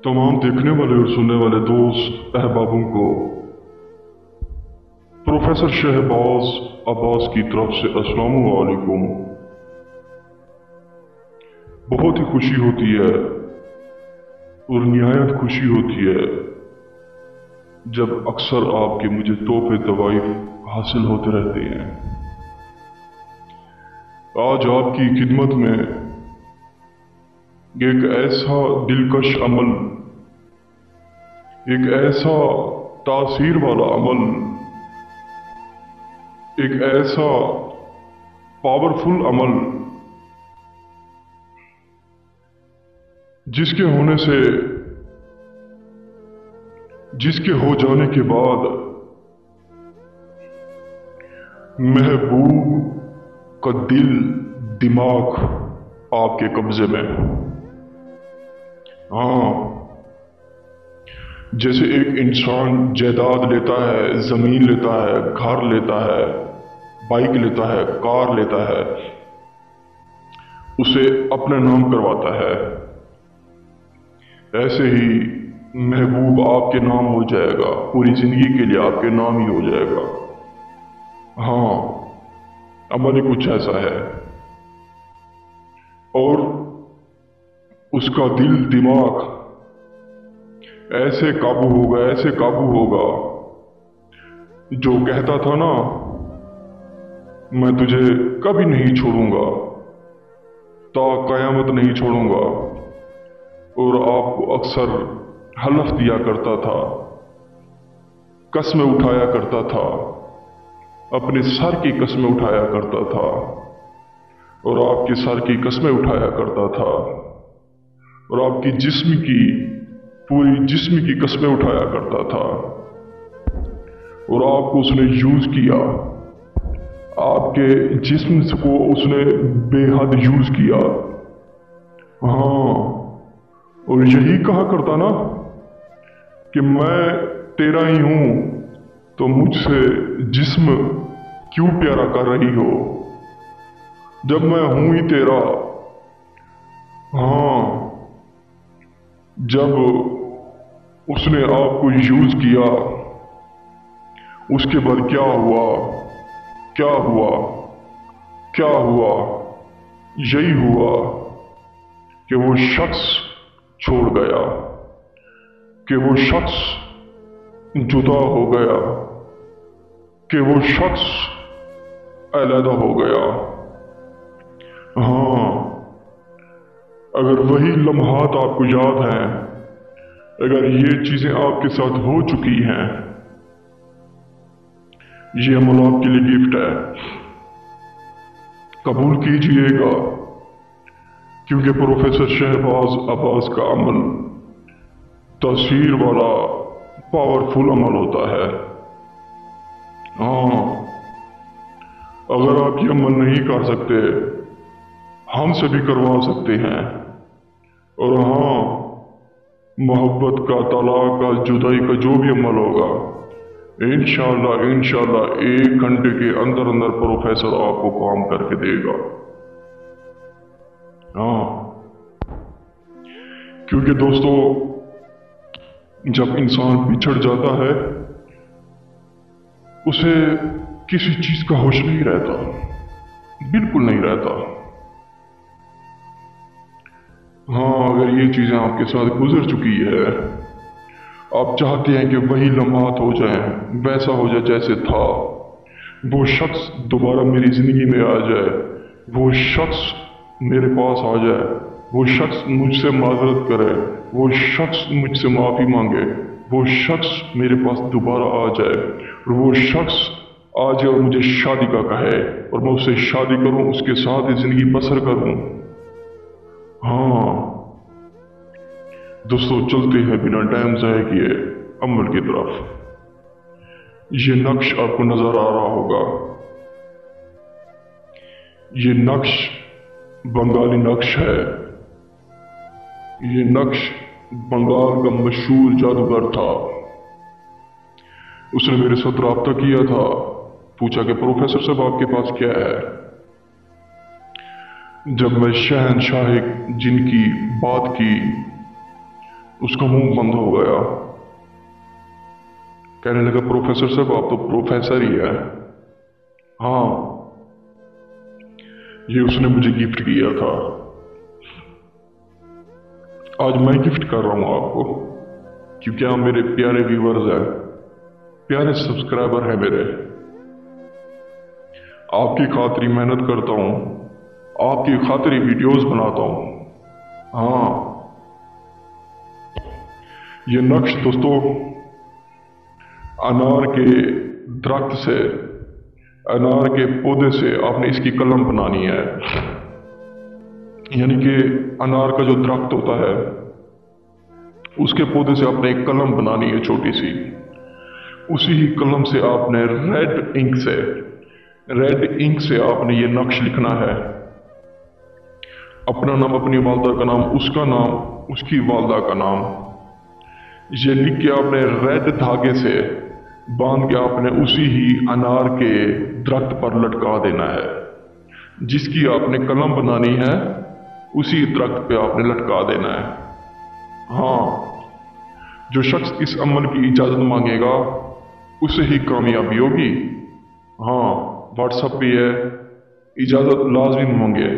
तमाम देखने वाले और सुनने वाले दोस्त अहबाबों को प्रोफेसर शहबाज अब्बास की तरफ से अस्सलाम वालेकुम। बहुत ही खुशी होती है और निहायत खुशी होती है जब अक्सर आपके मुझे तोहफे तवाइफ हासिल होते रहते हैं। आज आपकी खिदमत में एक ऐसा दिलकश अमल, एक ऐसा तासीर वाला अमल, एक ऐसा पावरफुल अमल जिसके हो जाने के बाद महबूब का दिल दिमाग आपके कब्जे में। हाँ, जैसे एक इंसान जायदाद लेता है, जमीन लेता है, घर लेता है, बाइक लेता है, कार लेता है, उसे अपने नाम करवाता है, ऐसे ही महबूब आपके नाम हो जाएगा, पूरी जिंदगी के लिए आपके नाम ही हो जाएगा। हाँ, अमल ही कुछ ऐसा है। और उसका दिल दिमाग ऐसे काबू होगा जो कहता था ना, मैं तुझे कभी नहीं छोड़ूंगा, ता कयामत नहीं छोड़ूंगा। और आपको अक्सर हलफ दिया करता था, कसमें उठाया करता था, अपने सर की कसमें उठाया करता था और आपके सर की कसमें उठाया करता था और आपकी पूरी जिस्म की कसमें उठाया करता था। और आपको उसने यूज किया, आपके जिस्म को उसने बेहद यूज किया। हाँ, और यही कहा करता ना कि मैं तेरा ही हूं, तो मुझसे जिस्म क्यों प्यारा कर रही हो, जब मैं हूं ही तेरा। हाँ, जब उसने आपको यूज किया, उसके बाद क्या हुआ, यही हुआ कि वो शख्स छोड़ गया, कि वो शख्स जुदा हो गया, कि वो शख्स अलहदा हो गया। हाँ, अगर वही लम्हात आपको याद हैं, अगर ये चीजें आपके साथ हो चुकी हैं, ये अमल आपके लिए गिफ्ट है, कबूल कीजिएगा। क्योंकि प्रोफेसर शहबाज अब्बास का अमल तासीर वाला पावरफुल अमल होता है। हाँ, अगर आप ये अमल नहीं कर सकते, हमसे भी करवा सकते हैं। और हाँ, मोहब्बत का, तलाक का, जुदाई का जो भी अमल होगा, इंशाअल्लाह 1 घंटे के अंदर प्रोफेसर आपको काम करके देगा। हाँ, क्योंकि दोस्तों, जब इंसान बिछड़ जाता है, उसे किसी चीज का होश नहीं रहता, बिल्कुल नहीं रहता। हाँ, अगर ये चीजें आपके साथ गुजर चुकी है, आप चाहते हैं कि वही लम्हात हो जाए, वैसा हो जाए जैसे था, वो शख्स दोबारा मेरी जिंदगी में आ जाए, वो शख्स मेरे पास आ जाए, वो शख्स मुझसे माजरत करे, वो शख्स मुझसे माफी मांगे, वो शख्स मेरे पास दोबारा आ जाए और वो शख्स आ जाए और मुझे शादी का कहे और मैं उससे शादी करूं, उसके साथ ही जिंदगी बसर करूं। हाँ दोस्तों, चलते हैं बिना टाइम ज़ाया किए अमल की तरफ। ये नक्श आपको नजर आ रहा होगा, ये नक्श बंगाली नक्श है। ये नक्श बंगाल का मशहूर जादूगर था। उसने मेरे साथ राब्ता किया था, पूछा कि प्रोफेसर साहब आपके पास क्या है। जब मैं शहनशाह जिन की बात की उसका मुंह बंद हो गया। कहने लगा, प्रोफेसर साहब आप तो प्रोफेसर ही है। हाँ, ये उसने मुझे गिफ्ट किया था, आज मैं गिफ्ट कर रहा हूं आपको, क्योंकि आप मेरे प्यारे व्यूअर्स हैं, प्यारे सब्सक्राइबर हैं मेरे। आपकी खातिर मेहनत करता हूं, आपकी खातिर वीडियोस बनाता हूं। हाँ, ये नक्श दोस्तों अनार के दरख्त से, अनार के पौधे से आपने इसकी कलम बनानी है। यानी कि अनार का जो दरख्त होता है उसके पौधे से आपने एक कलम बनानी है छोटी सी। उसी ही कलम से आपने रेड इंक से आपने ये नक्श लिखना है। अपना नाम, अपनी वालदा का नाम, उसका नाम, उसकी वालदा का नाम, ये लिख के आपने रेड धागे से बांध के आपने उसी ही अनार के दरख्त पर लटका देना है। जिसकी आपने कलम बनानी है उसी दरख्त पे आपने लटका देना है। हाँ, जो शख्स इस अमल की इजाज़त मांगेगा उसे ही कामयाबी होगी। हाँ, व्हाट्सएप भी है, इजाज़त लाजमी मांगे,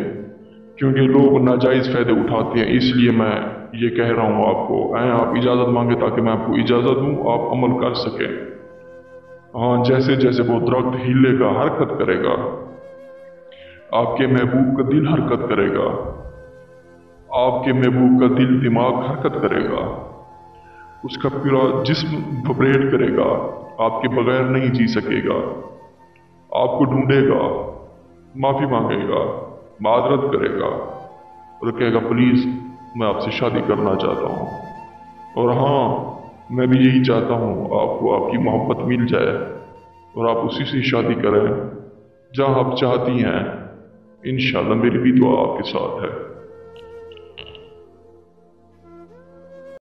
क्योंकि लोग नाजायज़ फ़ायदे उठाते हैं। इसलिए मैं ये कह रहा हूँ आपको, आप इजाज़त मांगे ताकि मैं आपको इजाज़त दूँ, आप अमल कर सकें। हाँ, जैसे जैसे वो दरख्त हिलेगा, हरकत करेगा, आपके महबूब का दिल हरकत करेगा, आपके महबूब का दिल दिमाग हरकत करेगा, उसका पूरा जिस्म वाइब्रेट करेगा, आपके बगैर नहीं जी सकेगा, आपको ढूंढेगा, माफ़ी मांगेगा, मादरत करेगा और कहेगा प्लीज़ मैं आपसे शादी करना चाहता हूँ। और हाँ, मैं भी यही चाहता हूँ आपको आपकी मोहब्बत मिल जाए और आप उसी से शादी करें जहाँ आप चाहती हैं। इंशाअल्लाह मेरी भी दुआ आपके साथ है।